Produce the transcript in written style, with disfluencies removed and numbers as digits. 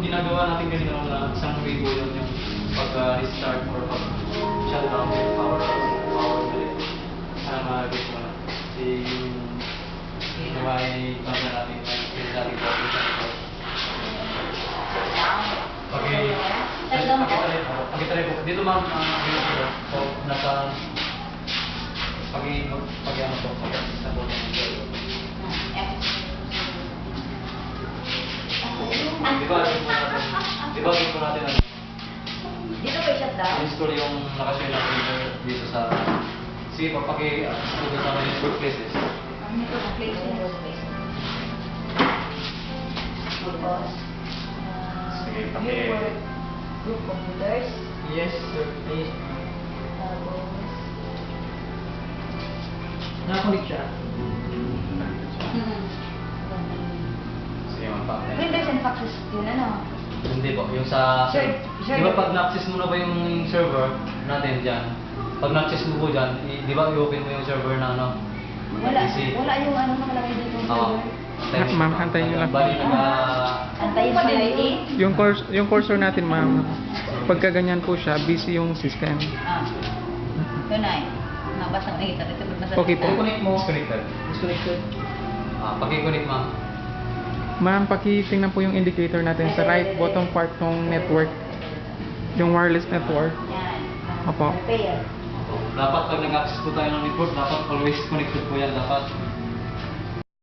ginagawa natin ganito na isang way po yun yung pag-restart or pag-shutdown yung power ulit. Sana mag-get mo na. Kasi yung may banda natin, may skills natin po. Pakitry po. Dito ma'am, so, nasa pag-ano po, pag-assist na po ng server. Debugin po natin ano. Dito ba i-shutdown? Install yung nakashare na printer dito sa... Sige, pag-ano sa mga workplaces. Ito na places. Tapos, Sige, new work, group computers. Yes, sir. Please. Tapos, Nakakulik siya. Sige, ma'am. printers and faxes yun ano? Hindi po, yung sa... Sure. Di ba pag na-access mo na ba yung server natin dyan? Pag na-access mo po dyan, di ba i-open mo yung server na ano? Wala. PC? Wala yung ano nakalagay dito yung Oo. server. Ma'am, antayin niyo lang. Bali Antayin sa ID? Yung cursor natin, ma'am, pagka ganyan po siya, busy yung system. Yun ay. Nabasa ko nakita. Ito nasa Okay po. Connect mo. Connected. Disconnected. Pag-connect ma'am. Ma'am, pakitingnan po yung indicator natin sa right bottom part ng network. Yung wireless network. Yan. Opo. Repair. Dapat pag nag-access po tayo ng network, dapat always connected po yan. Dapat